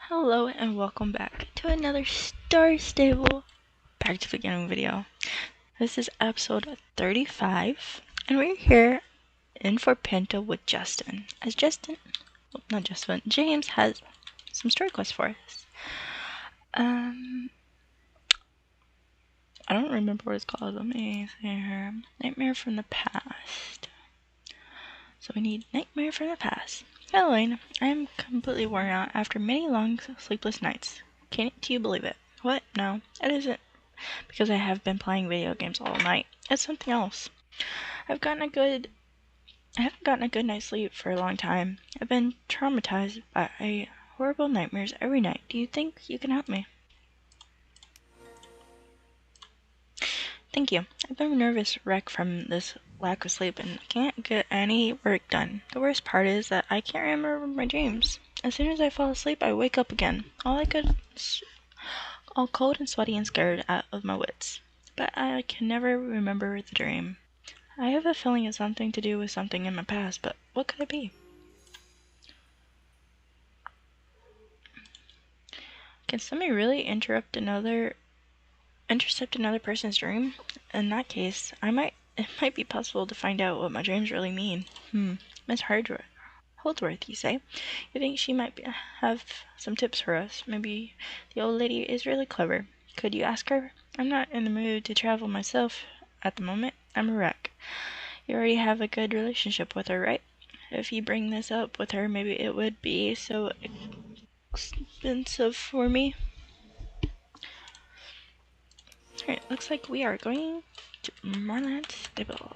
Hello and welcome back to another Star Stable Back to the Beginning video. This is episode 35 and we're here in Fort Pinto with Justin. James has some story quests for us. I don't remember what it's called. Let me see here. Nightmare from the Past. So we need Nightmare from the Past. Hello, Elaine. I am completely worn out after many long sleepless nights. Can't you believe it? What? No, it isn't because I have been playing video games all night. It's something else. I haven't gotten a good night's sleep for a long time. I've been traumatized by horrible nightmares every night. Do you think you can help me? Thank you. I've been a nervous wreck from this lack of sleep and can't get any work done. The worst part is that I can't remember my dreams. As soon as I fall asleep, I wake up again. All cold and sweaty and scared out of my wits. But I can never remember the dream. I have a feeling it's something to do with something in my past, but what could it be? Can somebody really intercept another person's dream? In that case, it might be possible to find out what my dreams really mean. Miss Holdsworth, you say? You think she might have some tips for us? Maybe the old lady is really clever. Could you ask her? I'm not in the mood to travel myself at the moment. I'm a wreck. You already have a good relationship with her, right? If you bring this up with her, maybe it would be so expensive for me. Alright, looks like we are going to Marland Stable.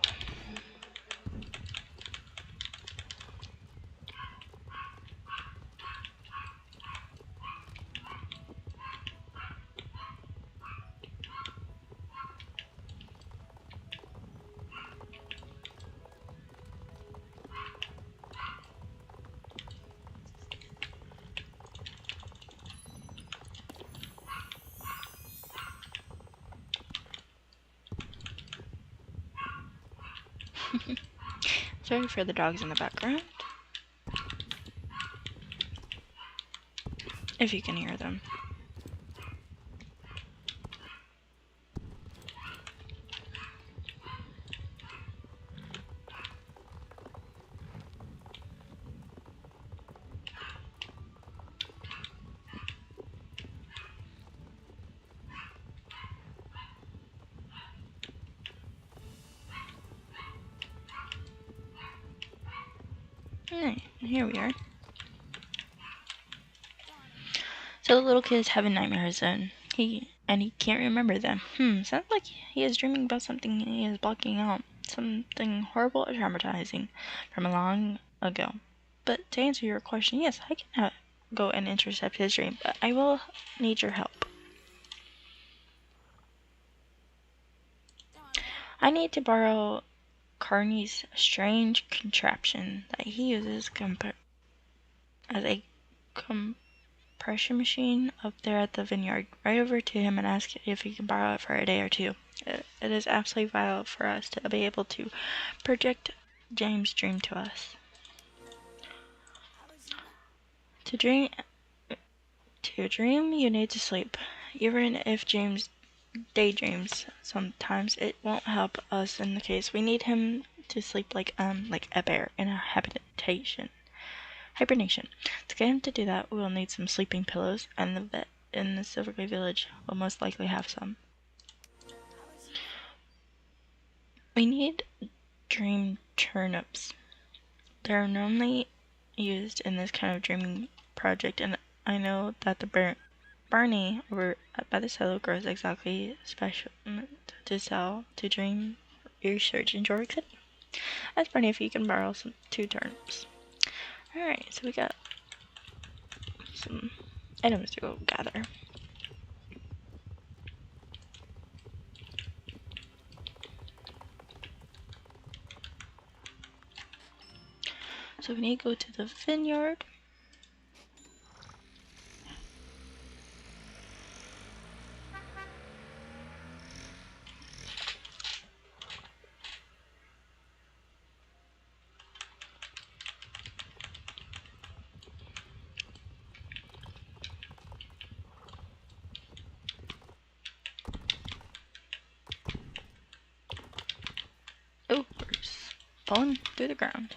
Sorry for the dogs in the background, if you can hear them. Alright, here we are. So the little kid is having nightmares and he can't remember them. Sounds like he is dreaming about something he is blocking out. Something horrible or traumatizing from a long ago. But to answer your question, yes, I can go and intercept his dream, but I will need your help. I need to borrow Carney's strange contraption that he uses as a compression machine up there at the vineyard. Right over to him and ask if he can borrow it for a day or two. It is absolutely vital for us to be able to project James' dream to us. To dream, you need to sleep. Even if James daydreams sometimes, it won't help us in the case. We need him to sleep like a bear in a hibernation. To get him to do that, we will need some sleeping pillows, and the vet in the Silverglade village will most likely have some. We need dream turnips. They're normally used in this kind of dreaming project, and I know that the Barney over by the silo grows exactly special to sell to dream research in Jorvik City. Ask Barney if you can borrow 2 turnips. Alright, so we got some items to go gather. So we need to go to the vineyard. falling through the ground.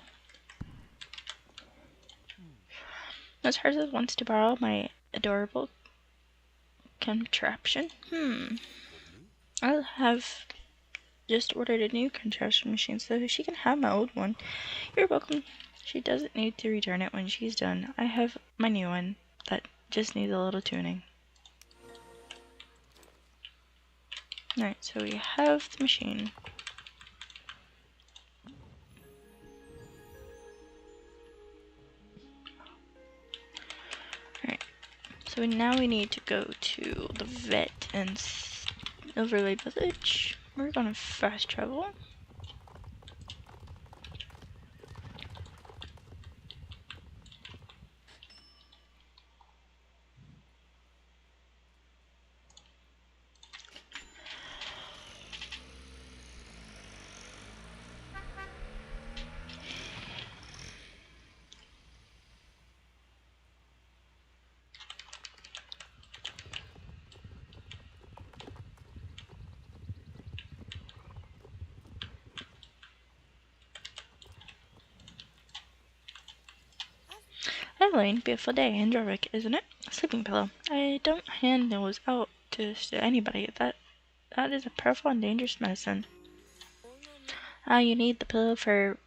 Miss Harzeth wants to borrow my adorable contraption. I have just ordered a new contraption machine so she can have my old one. You're welcome. She doesn't need to return it when she's done. I have my new one that just needs a little tuning. Alright, so we have the machine. Alright, so now we need to go to the vet in Silverlake Village. We're gonna fast travel. Eileen, beautiful day in Jorvik, isn't it? Sleeping pillow. I don't hand those out to anybody. That is a powerful and dangerous medicine. You need the pillow for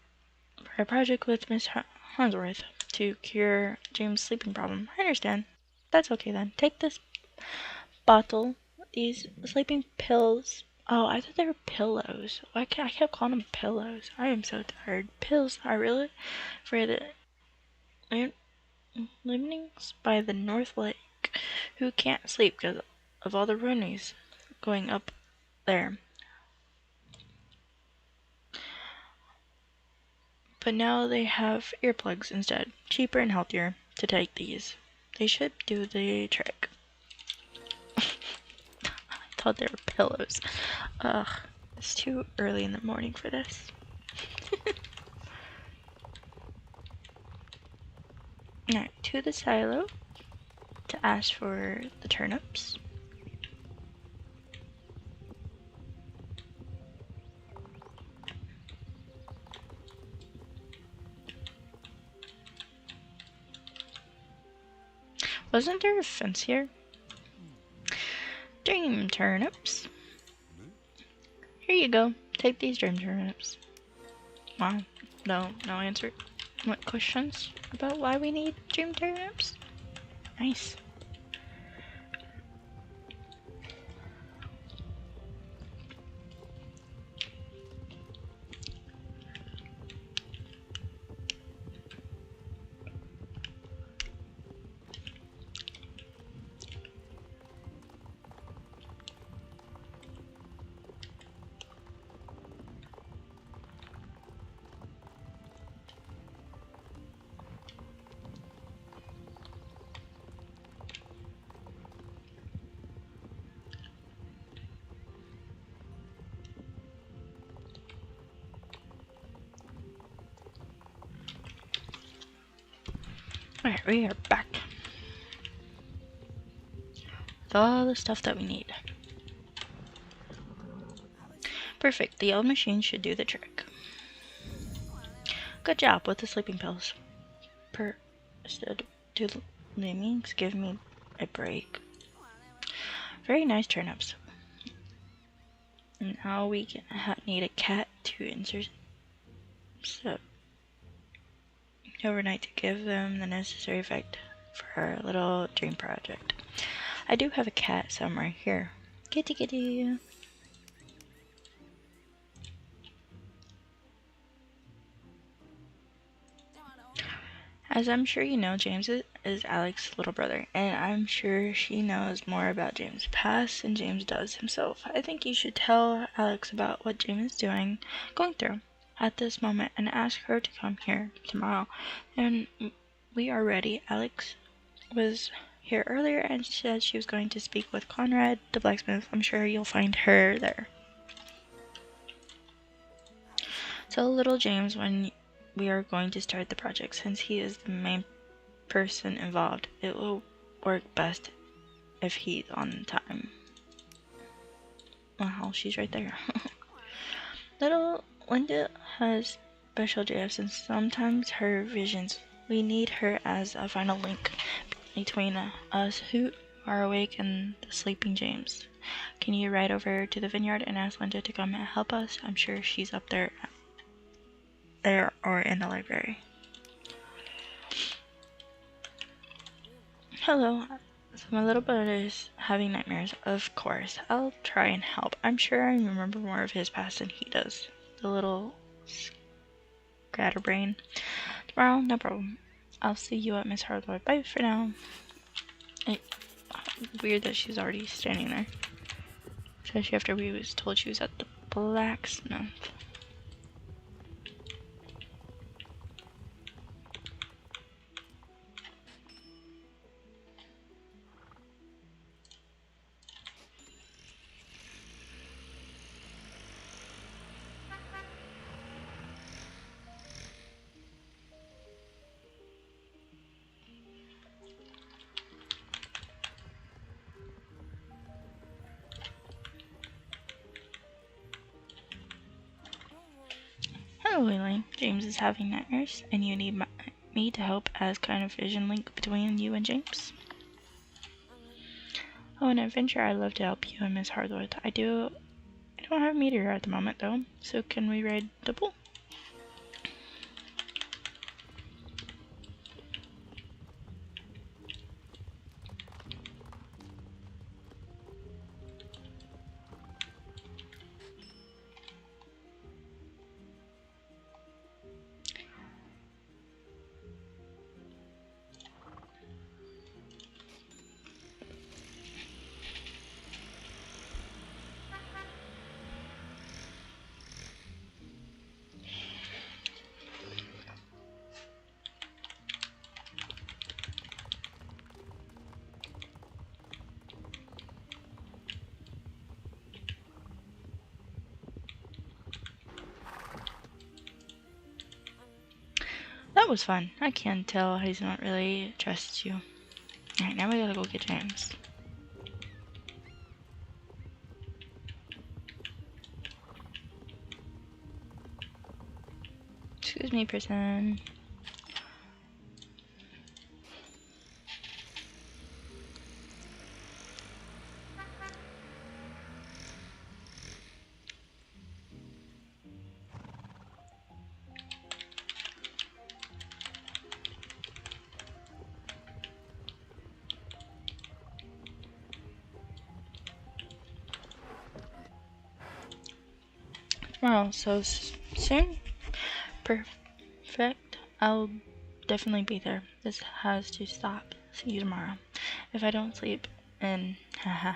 a project with Miss Hansworth to cure James' sleeping problem. I understand. That's okay then. Take this bottle. These sleeping pills. Oh, I thought they were pillows. I kept calling them pillows. I am so tired. Pills are really for the livings by the North Lake who can't sleep because of all the runies going up there. But now they have earplugs instead, cheaper and healthier to take these. They should do the trick. I thought they were pillows. Ugh, it's too early in the morning for this. Alright, to the silo to ask for the turnips. Wasn't there a fence here? Dream turnips. Here you go. Take these dream turnips. Wow. No answer. What questions about why we need dream turnips? Nice. Alright, we are back with all the stuff that we need. Perfect, the old machine should do the trick. Good job with the sleeping pills. Instead do lemmings give me a break. Very nice turnips. And now we can need a cat to insert overnight to give them the necessary effect for our little dream project. I do have a cat somewhere here. Kitty kitty. As I'm sure you know, James is Alex's little brother, and I'm sure she knows more about James' past than James does himself. I think you should tell Alex about what James is going through at this moment, and ask her to come here tomorrow. And we are ready. Alex was here earlier and said she was going to speak with Conrad, the blacksmith. I'm sure you'll find her there. Tell little James when we are going to start the project, since he is the main person involved. It will work best if he's on time. Wow, she's right there. Little Linda has special gifts, and sometimes her visions. We need her as a final link between us who are awake and the sleeping James. Can you ride over to the vineyard and ask Linda to come and help us? I'm sure she's up there or in the library. Hello. So my little brother is having nightmares. Of course. I'll try and help. I'm sure I remember more of his past than he does. The little scatterbrain. Tomorrow, no problem. I'll see you at Miss Hardwood. Bye for now. Weird that she's already standing there. Especially after we was told she was at the blacksmith. Hello, Elaine. James is having nightmares, and you need me to help as kind of vision link between you and James. Oh, an adventure. I'd love to help you and Miss Hardwood. I don't have a meteor at the moment, though, so can we ride double? That was fun. I can tell he's not really trusts you. Alright, now we gotta go get James. Excuse me, person. Tomorrow, so soon? Perfect. I'll definitely be there. This has to stop. See you tomorrow. If I don't sleep, and haha.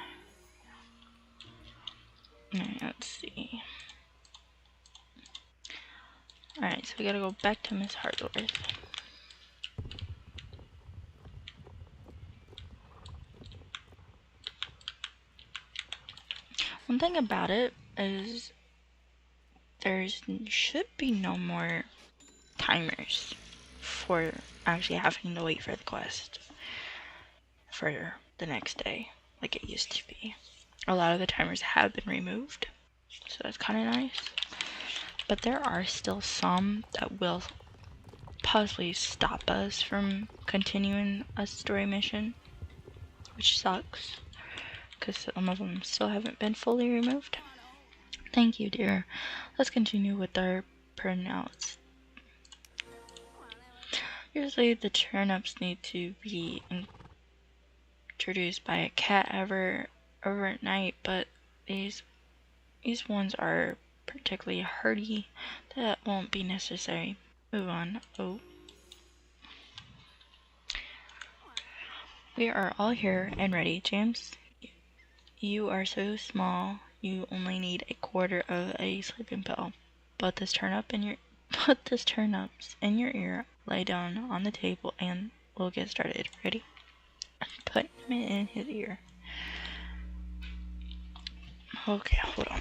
Let's see. Alright, so we gotta go back to Miss Hardworth. One thing about it is there should be no more timers for actually having to wait for the quest for the next day like it used to be. A lot of the timers have been removed, so that's kind of nice. But there are still some that will possibly stop us from continuing a story mission, which sucks because some of them still haven't been fully removed. Thank you, dear. Let's continue with our pronouns. Usually the turnips need to be introduced by a cat overnight, but these ones are particularly hardy. That won't be necessary. Move on. Oh. We are all here and ready. James, you are so small, you only need a quarter of a sleeping pill. Put this turnips in your ear, lay down on the table, and we'll get started. Ready? Put him in his ear. Okay, hold on.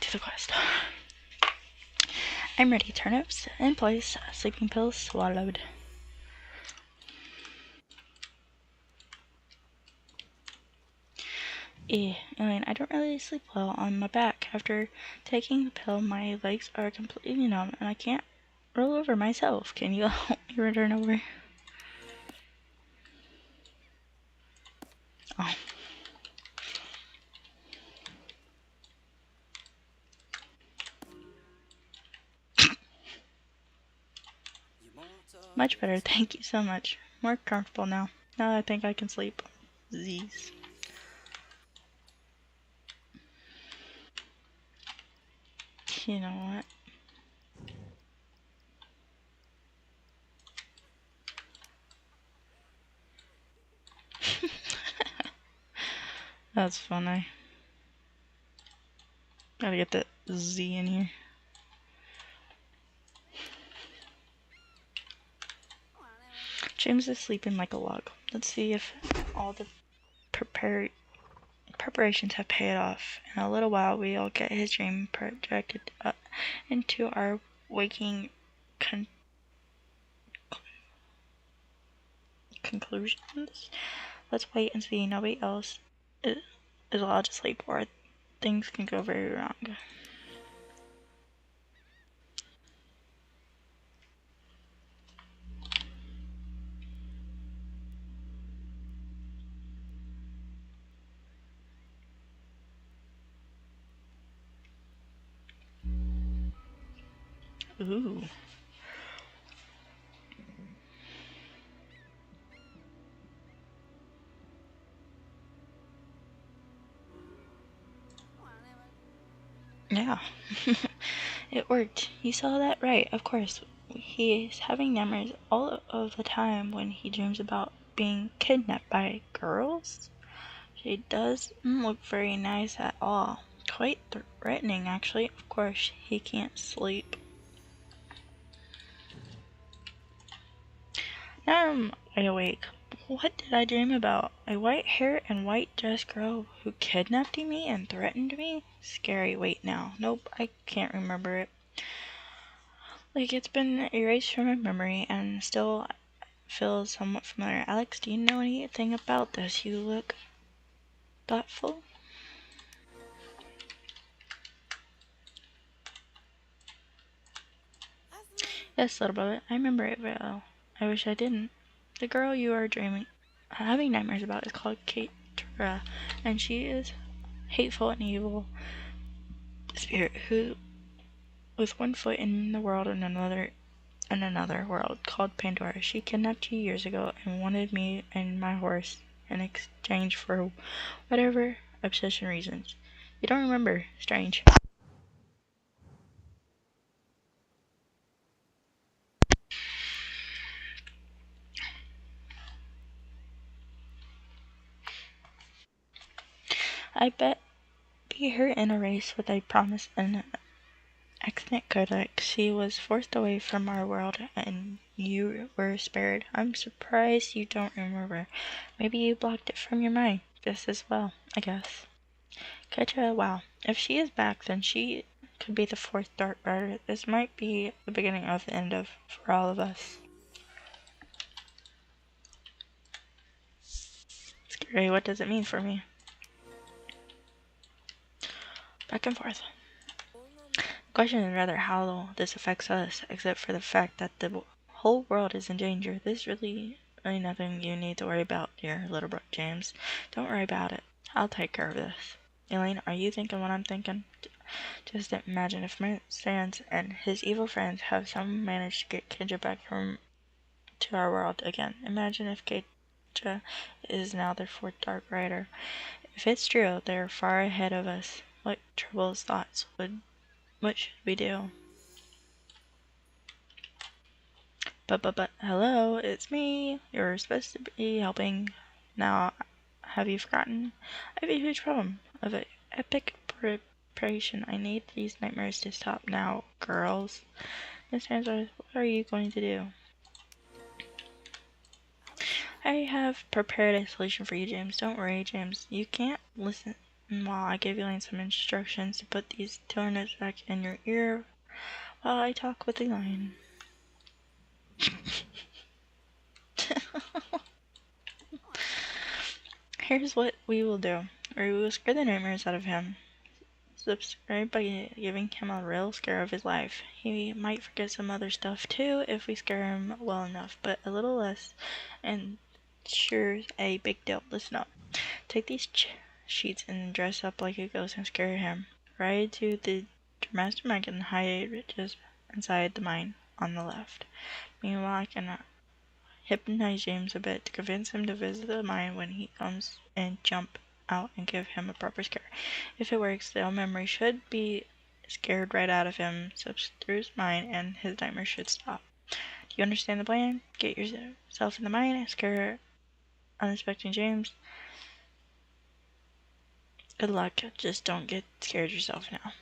to the quest. I'm ready. Turnips in place. Sleeping pills swallowed. Elaine, I don't really sleep well on my back. After taking the pill, my legs are completely numb and I can't roll over myself. Can you help me return over? Oh. Much better, thank you so much. More comfortable now. Now I think I can sleep. Z's. You know what? That's funny. Gotta get that Z in here. James is sleeping like a log. Let's see if all the preparations have paid off. In a little while, we'll get his dream projected up into our waking conclusions. Let's wait and see. Nobody else is allowed to sleep, or things can go very wrong. Ooh. Yeah. It worked. You saw that right, of course. He's having nightmares all of the time when he dreams about being kidnapped by girls. She doesn't look very nice at all. Quite threatening, actually. Of course, he can't sleep. Now I'm wide awake. What did I dream about? A white hair and white dress girl who kidnapped me and threatened me? Scary. Wait now. Nope, I can't remember it. Like it's been erased from my memory and still feels somewhat familiar. Alex, do you know anything about this? You look thoughtful. Yes, little brother, I remember it well. I wish I didn't. The girl you are having nightmares about is called Keitra, and she is hateful and evil spirit who, with one foot in the world and another world called Pandora. She kidnapped you years ago and wanted me and my horse in exchange for whatever obsession reasons. You don't remember? Strange. I bet beat her in a race with a promise and an accident codex. She was forced away from our world and you were spared. I'm surprised you don't remember. Maybe you blocked it from your mind just as well, I guess. Ketra, wow. If she is back, then she could be the fourth Dark Rider. This might be the beginning of the end of for all of us. Scary, what does it mean for me? Back and forth. The question is rather how this affects us, except for the fact that the whole world is in danger. This really nothing you need to worry about, dear little bro James. Don't worry about it. I'll take care of this. Elaine, are you thinking what I'm thinking? Just imagine if Sans and his evil friends have somehow managed to get Kendra back to our world again. Imagine if Kendra is now their fourth Dark Rider. If it's true, they're far ahead of us. What troubles thoughts what should we do? But, hello, it's me. You're supposed to be helping. Now, have you forgotten? I have a huge problem of an epic preparation. I need these nightmares to stop now, girls. Miss Answer, what are you going to do? I have prepared a solution for you, James. Don't worry, James. You can't listen. And while I give Elaine some instructions to put these donuts back in your ear while I talk with Elaine. Here's what we will do. We will scare the nightmares out of him. Subscribe by giving him a real scare of his life. He might forget some other stuff too if we scare him well enough, but a little less and sure's a big deal. Listen up. Take these sheets and dress up like a ghost and scare him. Ride to the master mine and hide just inside the mine on the left. Meanwhile, I can hypnotize James a bit to convince him to visit the mine when he comes and jump out and give him a proper scare. If it works, the old memory should be scared right out of him, slips through his mind, and his nightmares should stop. Do you understand the plan? Get yourself in the mine and scare unsuspecting James. Good luck, just don't get scared yourself now.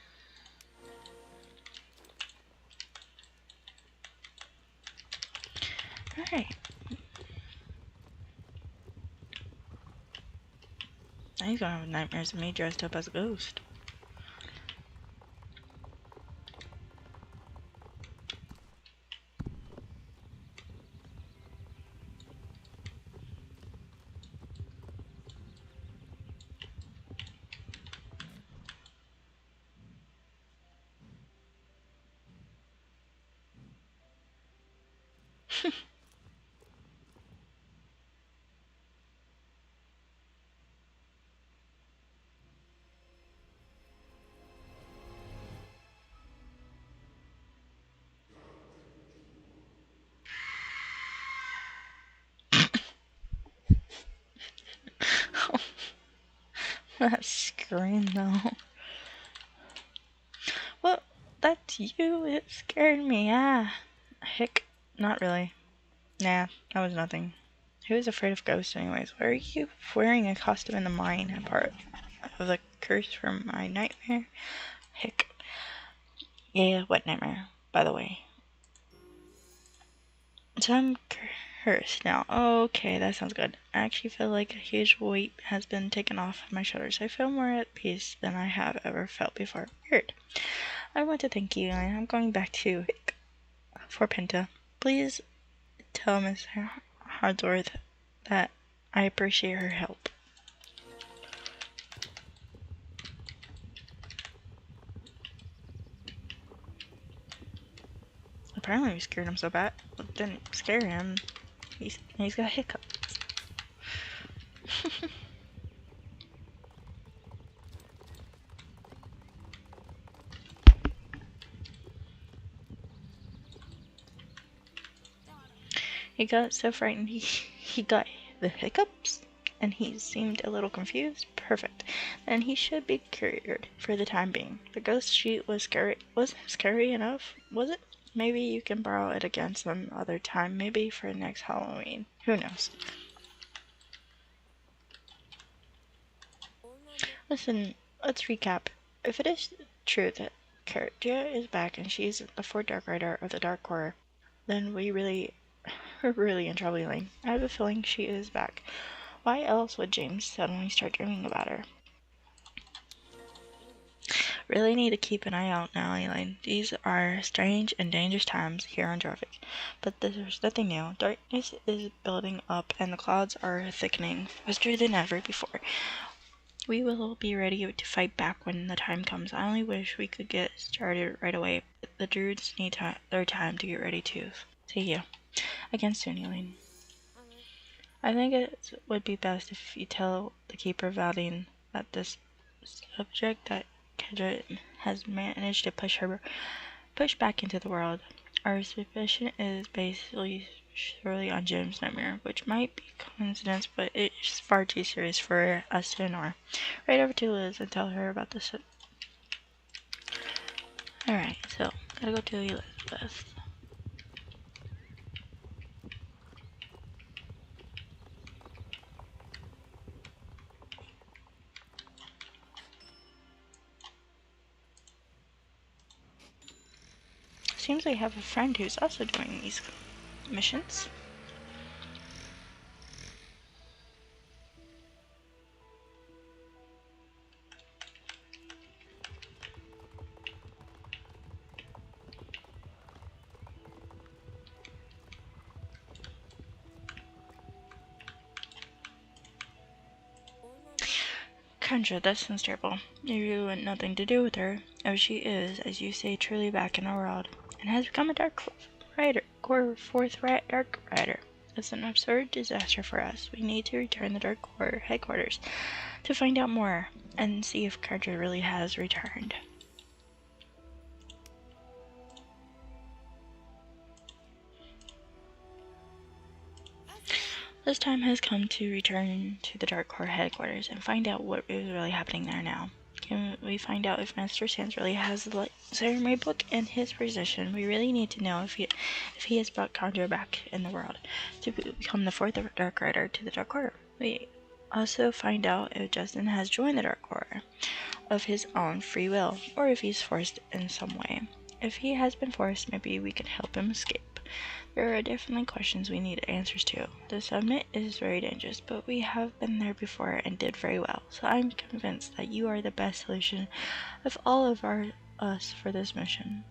Alright. Now he's gonna have nightmares of me dressed up as a ghost. That scream though. Well, that's you. It scared me. Ah. Heck, not really. Nah, that was nothing. Who's afraid of ghosts anyways? Why are you wearing a costume in the mine? Part of the curse from my nightmare? Heck. Yeah, what nightmare, by the way? So I'm cursed now. Okay, that sounds good. I actually feel like a huge weight has been taken off my shoulders. I feel more at peace than I have ever felt before. Weird. I want to thank you, and I'm going back to Fort Pinta. Please tell Miss Hardsworth that I appreciate her help. Apparently we scared him so bad. It didn't scare him. He's got hiccups. He got so frightened he got the hiccups, and he seemed a little confused. Perfect. Then he should be cured for the time being. The ghost sheet was scary. Wasn't scary enough, was it? Maybe you can borrow it again some other time. Maybe for next Halloween. Who knows? Listen, let's recap. If it is true that Karatia is back and she's the fourth Dark Rider of the Dark Core, then we're really in trouble, Elaine. I have a feeling she is back. Why else would James suddenly start dreaming about her? Really need to keep an eye out now, Elaine. These are strange and dangerous times here on Jorvik. But there's nothing new. Darkness is building up and the clouds are thickening faster than ever before. We will be ready to fight back when the time comes. I only wish we could get started right away. But the druids need their time to get ready too. See you again soon, Elaine. I think it would be best if you tell the Keeper Valdine that this subject that Kedra has managed to push back into the world. Our suspicion is basically surely on Jim's nightmare, which might be coincidence, but it's far too serious for us to ignore. Right over to Liz and tell her about this. Alright, so gotta go to Elizabeth. Seems I have a friend who's also doing these missions. Kendra, that sounds terrible. You want nothing to do with her, if she is, as you say, truly back in our world, and has become a dark rider, dark rider. It's an absurd disaster for us. We need to return the Dark Core headquarters to find out more and see if Kendra really has returned. This time has come to return to the Dark Core headquarters and find out what is really happening there now. Can we find out if Master Sans really has the light ceremony book in his possession? We really need to know if he has brought Condor back in the world to become the fourth Dark Rider to the Dark Order. We also find out if Justin has joined the Dark Order of his own free will, or if he's forced in some way. If he has been forced, maybe we can help him escape. There are definitely questions we need answers to. The summit is very dangerous, but we have been there before and did very well, so I'm convinced that you are the best solution of all of us for this mission.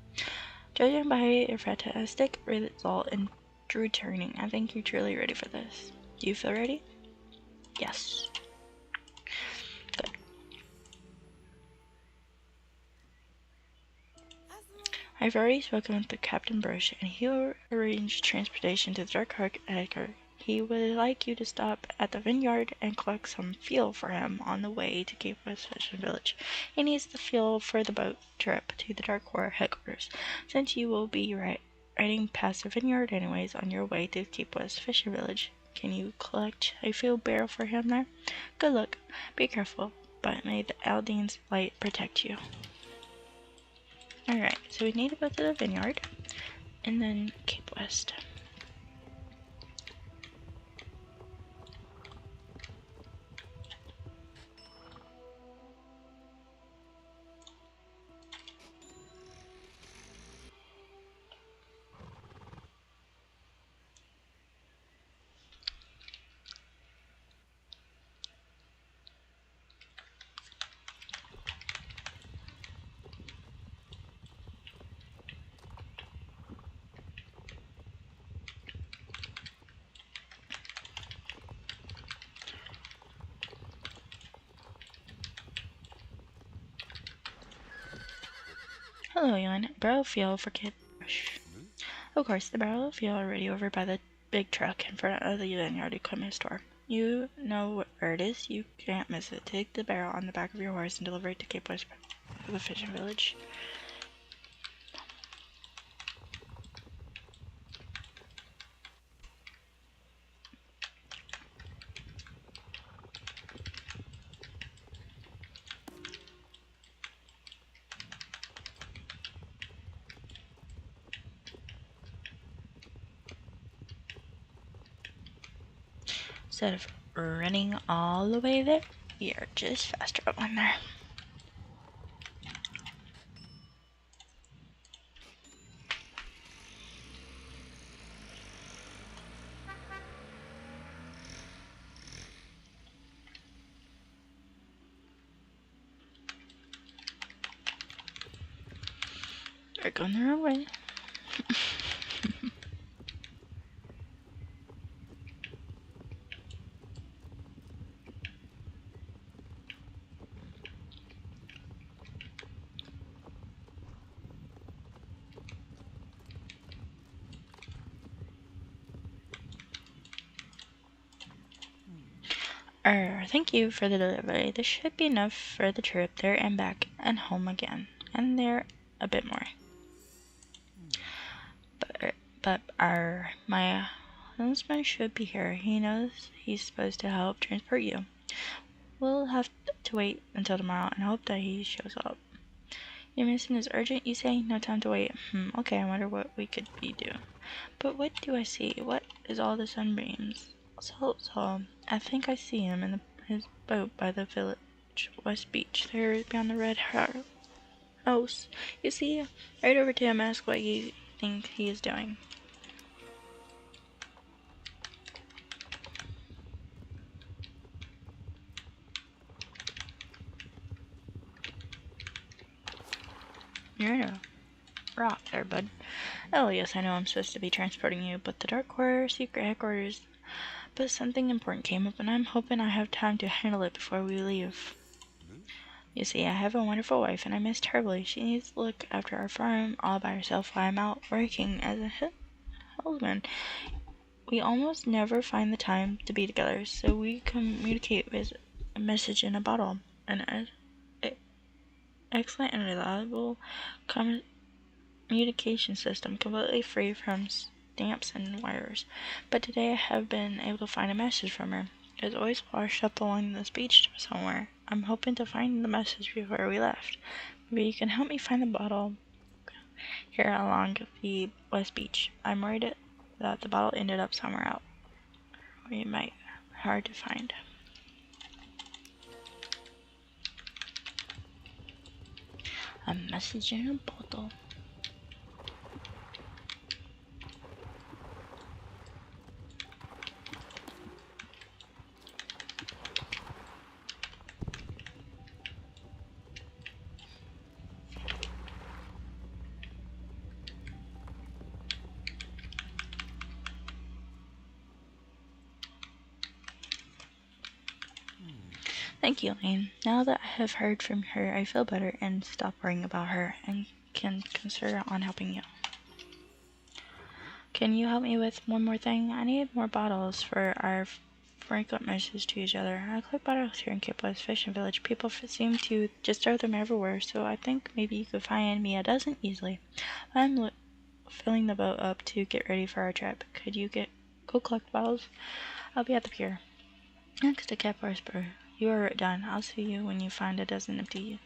Judging by your fantastic result in returning, I think you're truly ready for this. Do you feel ready? Yes. Good. I've already spoken with the Captain Brush, and he will arrange transportation to the Dark Headquarters. He would like you to stop at the vineyard and collect some fuel for him on the way to Cape West Fishing Village. He needs the fuel for the boat trip to the Dark Core headquarters, since you will be riding past the vineyard anyways on your way to Cape West Fishing Village. Can you collect a fuel barrel for him there? Good luck. Be careful, but may the Aldean's light protect you. Alright, so we need to go to the vineyard and then Cape West. Hello, Ewan. Barrel of fuel for Kid Brush. Of course, the barrel of fuel already over by the big truck in front of the vineyard equipment store. You know where it is. You can't miss it. Take the barrel on the back of your horse and deliver it to Cape West, the fishing village. Instead of running all the way there, you're just fast traveling there. They're going the wrong way. Thank you for the delivery. This should be enough for the trip there and back and home again. And there a bit more. My husband should be here. He knows he's supposed to help transport you. We'll have to wait until tomorrow and hope that he shows up. Your mission is urgent, you say? No time to wait. Okay, I wonder what we could be doing. But what do I see? What is all the sunbeams? So, I think I see him in his boat by the village west beach. There beyond the red house. You see, right over to him, ask what you think he is doing. You're in a rock there, bud. Oh, yes, I know I'm supposed to be transporting you, but the Dark Core secret headquarters. But something important came up, and I'm hoping I have time to handle it before we leave. You see, I have a wonderful wife, and I miss terribly. She needs to look after our farm all by herself while I'm out working as a husband. We almost never find the time to be together, so we communicate with a message in a bottle. An excellent and reliable communication system, completely free from stamps and wires. But today I have been able to find a message from her. It's always washed up along this beach somewhere. I'm hoping to find the message before we left. Maybe you can help me find the bottle here along the West Beach. I'm worried that the bottle ended up somewhere out. It might be hard to find. A message in a bottle. Thank you, Lane. Now that I have heard from her, I feel better and stop worrying about her and can consider on helping you. Can you help me with one more thing? I need more bottles for our frequent messages to each other. I collect bottles here in Cape West Fishing Village. People seem to just throw them everywhere, so I think maybe you could find me a dozen easily. I'm filling the boat up to get ready for our trip. Could you go collect bottles? I'll be at the pier. Next to Cape West Brew. You are done. I'll see you when you find a dozen empties.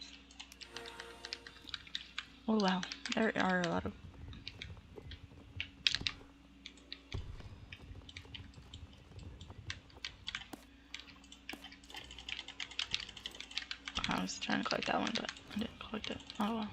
Oh wow, there are a lot of... I was trying to collect that one, but I didn't collect it. Oh well.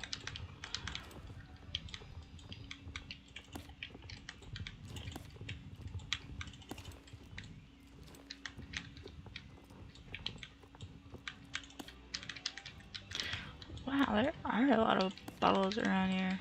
Wow, there are a lot of bottles around here.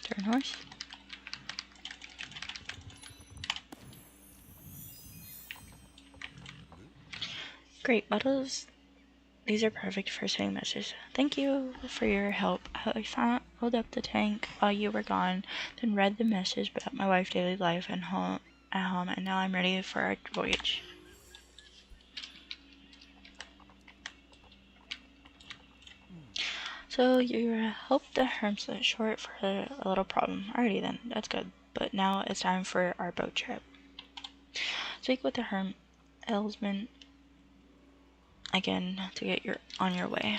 Turn horse. Great bottles. These are perfect for sending messages. Thank you for your help. I filled up the tank while you were gone, then read the message about my wife's daily life and at home, and now I'm ready for our voyage. So you helped the hermit short for a little problem. Alrighty then, that's good. But now it's time for our boat trip. Speak with the helmsman again to get on your way.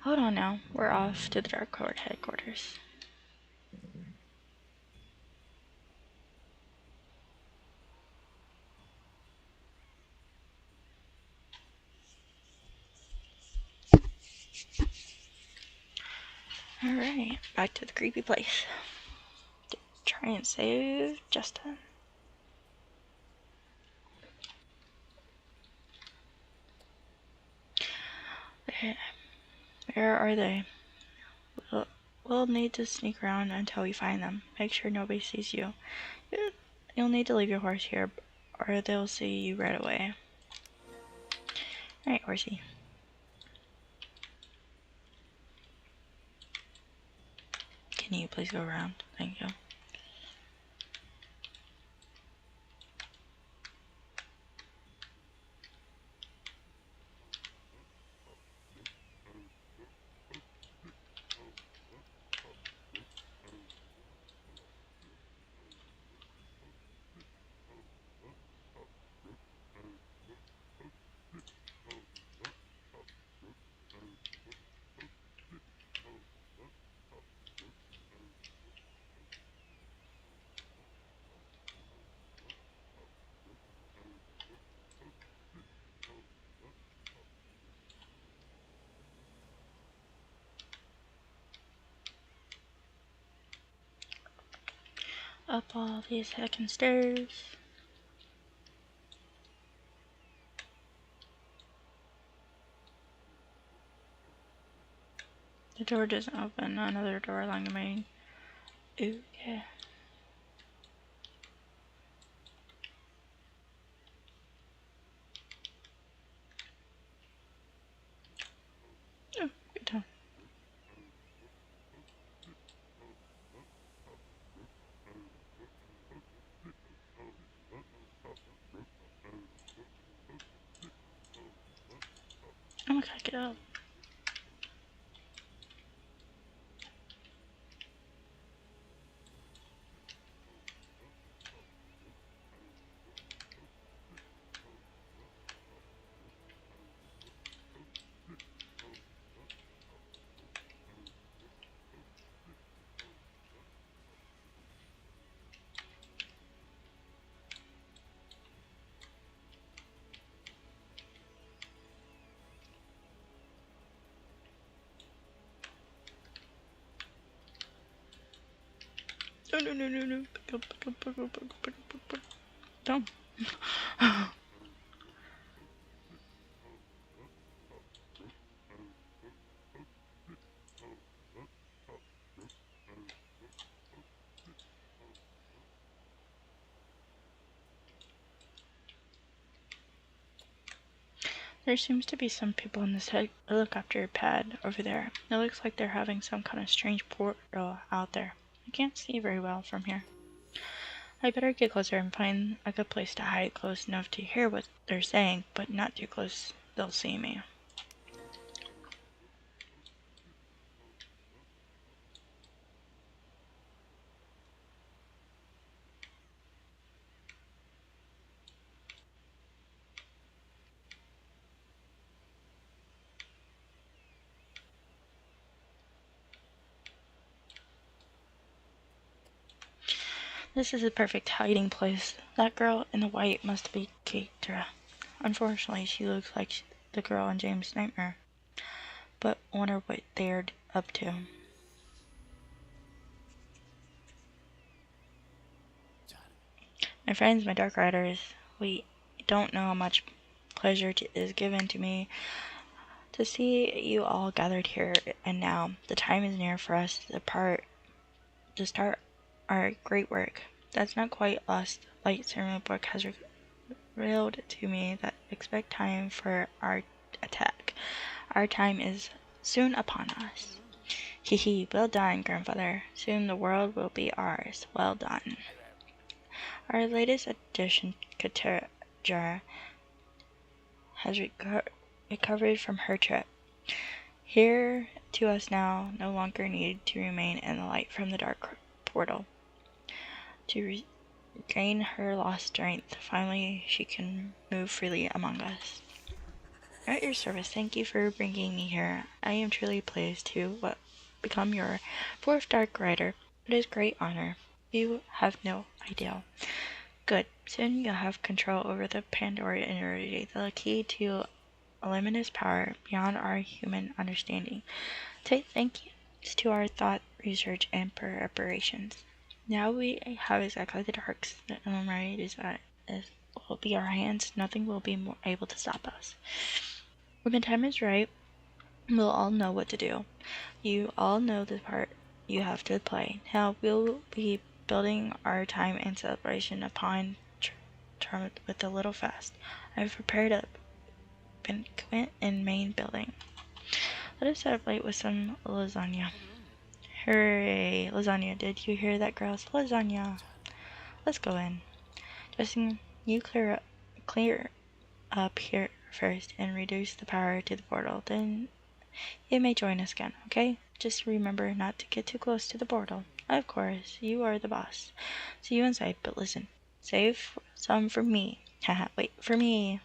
Hold on now, we're off to the Dark Lord headquarters. Alright, back to the creepy place. Try and save Justin. Where are they? We'll need to sneak around until we find them. Make sure nobody sees you. You'll need to leave your horse here, or they'll see you right away. Alright, horsey. Can you please go around? Thank you. up all these heckin' stairs. The door doesn't open. Another door along the main. Ooh, yeah. Oh, good time. I'm gonna get up. No. Pick up. Dumb. There seems to be some people in this helicopter pad over there. It looks like they're having some kind of strange portal out there. I can't see very well from here. I better get closer and find a good place to hide close enough to hear what they're saying, but not too close they'll see me. This is a perfect hiding place. That girl in the white must be Keitra. Unfortunately, she looks like the girl in James' Nightmare. But wonder what they're up to. My friends, my Dark Riders, we don't know how much pleasure is given to me to see you all gathered here, and now the time is near for us to start our great work. That's not quite lost. Light Ceremony Book has revealed to me that expect time for our attack. Our time is soon upon us. Hee, well done, grandfather. Soon the world will be ours. Well done. Our latest addition, Keturah, has recovered from her trip. Here to us now, no longer needed to remain in the light from the dark portal. To regain her lost strength, finally she can move freely among us. At your service, thank you for bringing me here. I am truly pleased to become your fourth Dark Rider. It is great honor. You have no idea. Good. Soon you'll have control over the Pandora energy, the key to a limitless power beyond our human understanding. Thanks to our thought, research, and preparations. Now we have exactly the darks that Illuminati will be our hands. Nothing will be able to stop us. When the time is right, we'll all know what to do. You all know the part you have to play. Now we'll be building our time and celebration upon with a little fast. I've prepared a banquet in main building. Let us celebrate with some lasagna. Hooray, lasagna. Did you hear that, girls? Lasagna. Let's go in. Justin, you clear up here first and reduce the power to the portal. Then you may join us again, okay? Just remember not to get too close to the portal. Of course, you are the boss. See you inside, but listen. Save some for me. Haha, wait, for me.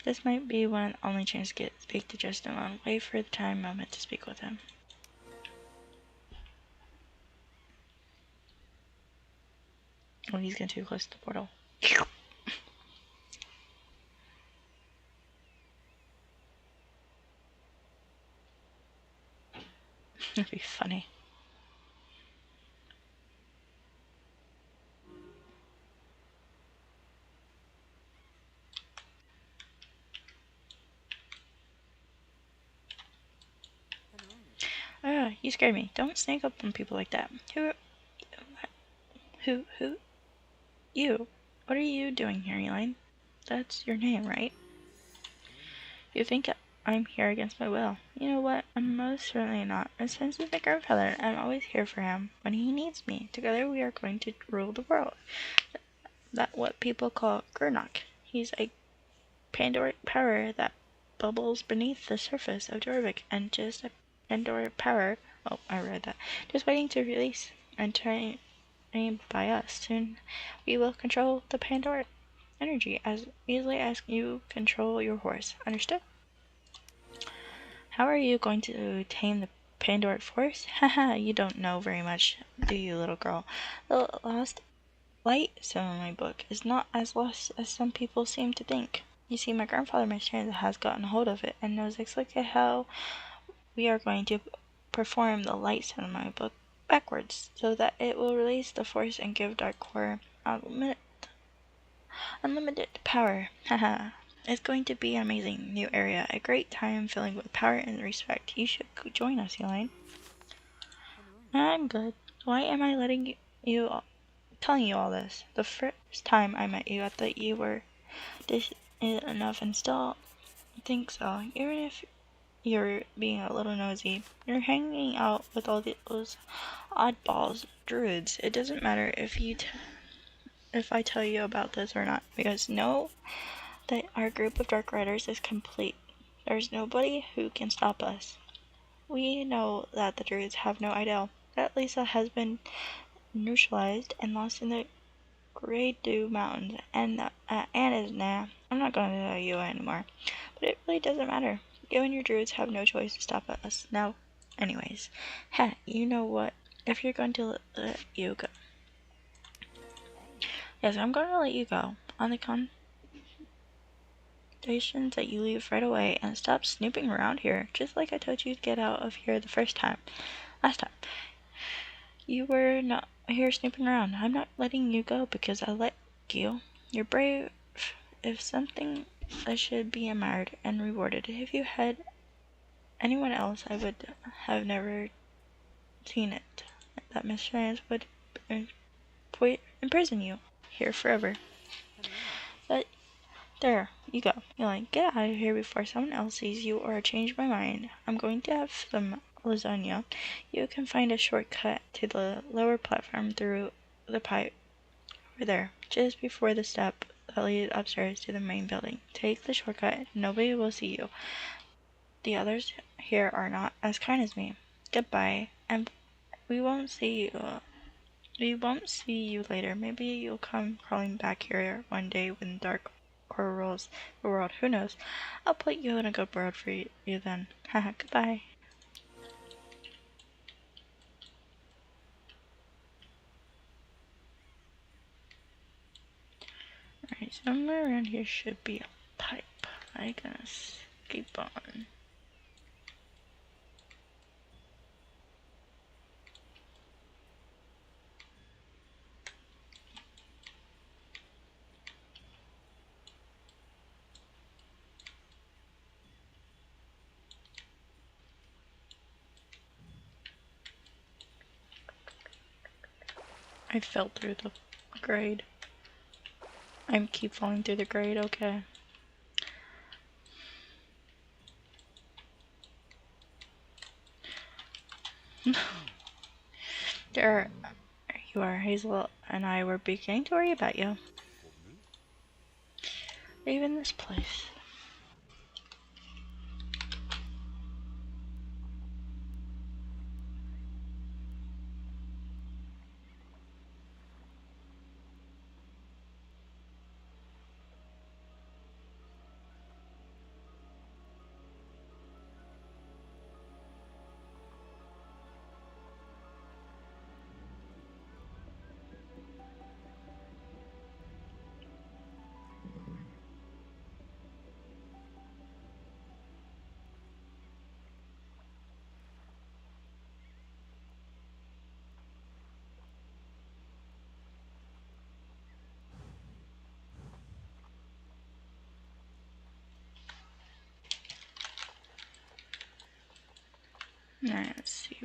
This might be one only chance to speak to Justin alone. Wait for the time moment to speak with him. Oh, he's getting too close to the portal. That'd be funny. You scared me. Don't sneak up on people like that. Who? You. What are you doing here, Elaine? That's your name, right? You think I'm here against my will. You know what? I'm most certainly not. Since he's my grandfather, I'm always here for him when he needs me. Together we are going to rule the world. That what people call Gernok. He's a Pandoric power that bubbles beneath the surface of Jorvik, and just a Pandoric power. Oh, I read that. Just waiting to release and trained by us. Soon we will control the Pandoric energy as easily as you control your horse. Understood? How are you going to tame the Pandoric force? Haha, you don't know very much, do you, little girl? The lost light stone in my book is not as lost as some people seem to think. You see, my grandfather Mr. has gotten hold of it and knows exactly how we are going to perform the light stone in my book backwards, so that it will release the force and give Dark Core unlimited power. Haha. It's going to be an amazing new area, a great time filling with power and respect. You should join us, Elaine. I'm good. Why am I telling you all this? The first time I met you, I thought you were this enough and still think so. Even if you're being a little nosy, you're hanging out with all those oddballs, druids. It doesn't matter if I tell you about this or not, because know that our group of Dark Riders is complete. There's nobody who can stop us. We know that the druids have no idea that Lisa has been neutralized and lost in the Great Dew Mountains, and is nah. I'm not going to tell you anymore, but it really doesn't matter. You and your druids have no choice to stop us. Now, anyways, you know what? If you're going to let you go, yes, I'm going to let you go on the conditions that you leave right away and stop snooping around here, just like I told you to get out of here last time. You were not here snooping around. I'm not letting you go because I like you. You're brave. If something that should be admired and rewarded. If you had anyone else, I would have never seen it. That Miss Reyes would imprison you here forever. But there, you go. You're like, get out of here before someone else sees you or I change my mind. I'm going to have some lasagna. You can find a shortcut to the lower platform through the pipe over there, just before the step that leads upstairs to the main building. Take the shortcut. Nobody will see you. The others here are not as kind as me. Goodbye, and we won't see you later. Maybe you'll come crawling back here one day when Dark Core rules the world. Who knows? I'll put you in a good world for you then. Haha, goodbye. Alright, somewhere around here should be a pipe. I can escape on. I fell through the grade. I keep falling through the grade, okay. There you are, Hazel and I were beginning to worry about you. Leaving this place. Alright, let's see.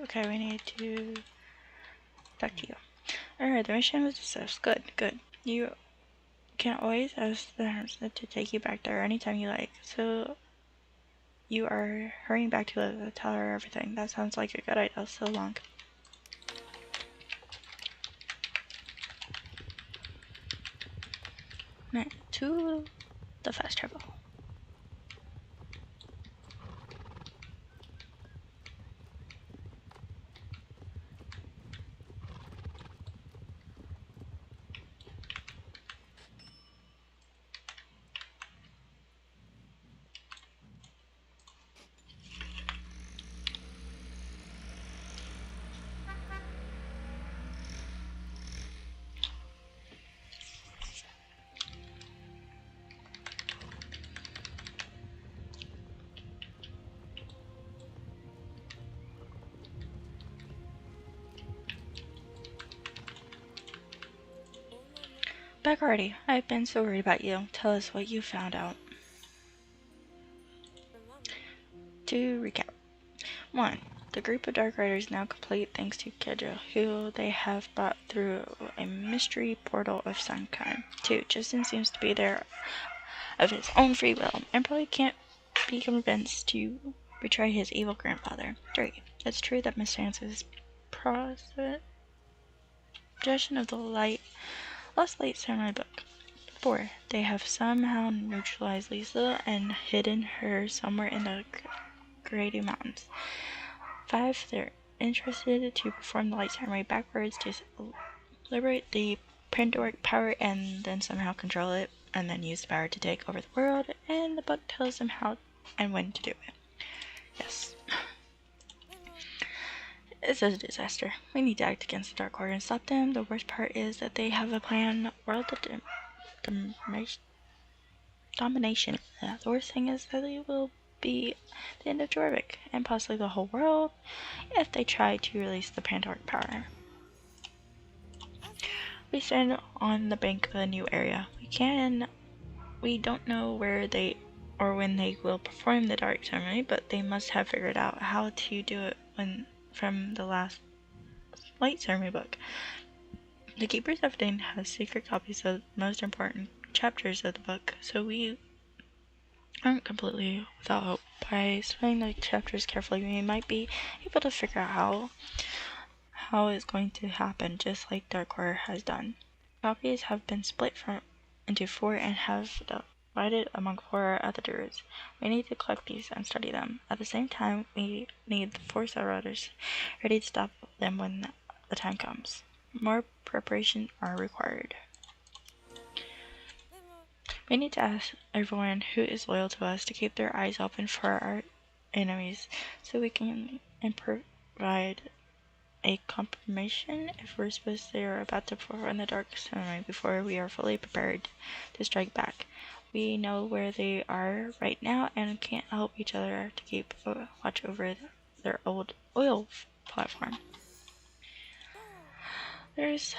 Okay, we need to talk to you. Alright, the mission was discussed. Good, good. You can always ask the Hermstead to take you back there anytime you like. So you are hurrying back to tell her everything. That sounds like a good idea. So long. Right, to the fast travel. Back already. I've been so worried about you. Tell us what you found out. To recap. 1. The group of Dark Riders is now complete thanks to Kedra, who they have brought through a mystery portal of some kind. 2. Justin seems to be there of his own free will, and probably can't be convinced to betray his evil grandfather. 3. It's true that Miss Sansa's possession of the Lost Light Samurai book. 4. They have somehow neutralized Lisa and hidden her somewhere in the Grady Mountains. 5. They're interested to perform the Light Samurai backwards to liberate the Pandoric power and then somehow control it, and then use the power to take over the world, and the book tells them how and when to do it. Yes. It's a disaster. We need to act against the Dark Order and stop them. The worst part is that they have a plan. World domination. The worst thing is that it will be the end of Jorvik, and possibly the whole world, if they try to release the Pandoric power. We stand on the bank of a new area. We don't know where they or when they will perform the Dark Ceremony, but they must have figured out how to do it from the last Light Ceremony book. The Keepers of Dane has secret copies of the most important chapters of the book, so we aren't completely without hope. By studying the chapters carefully, we might be able to figure out how it's going to happen, just like Dark Order has done. Copies have been split into 4 and have divided among 4 other druids. We need to collect these and study them. At the same time, we need the 4 Outriders ready to stop them when the time comes. More preparation are required. We need to ask everyone who is loyal to us to keep their eyes open for our enemies, so we can provide a confirmation if we're supposed they are about to perform the Dark Ceremony before we are fully prepared to strike back. We know where they are right now and can't help each other to keep watch over their old oil platform. There's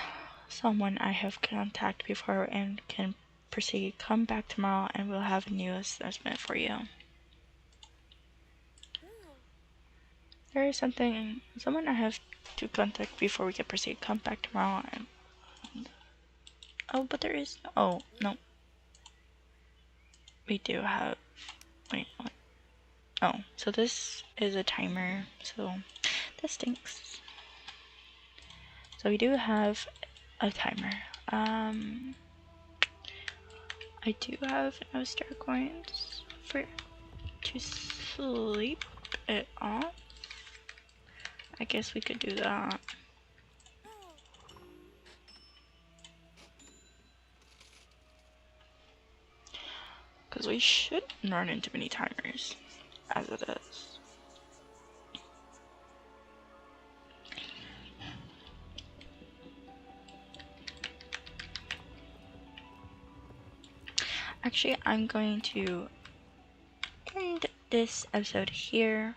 someone I have contacted before and can proceed. Come back tomorrow and we'll have a new assessment for you. There is someone I have to contact before we can proceed. Come back tomorrow and oh, but there is oh no. We do have wait. Oh, so this is a timer, so that stinks. So we do have a timer. I do have no star coins to sleep it off. I guess we could do that. Because we shouldn't run into many timers, as it is. Actually, I'm going to end this episode here.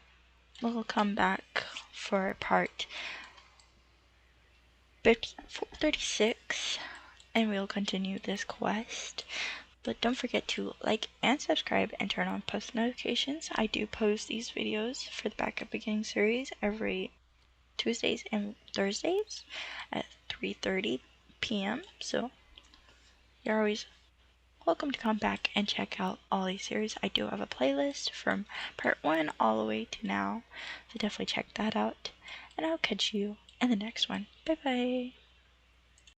We'll come back for part 36, and we'll continue this quest. But don't forget to like and subscribe and turn on post notifications. I do post these videos for the Backup Beginning series every Tuesdays and Thursdays at 3:30 p.m. So you're always welcome to come back and check out all these series. I do have a playlist from part 1 all the way to now, so definitely check that out. And I'll catch you in the next one. Bye bye.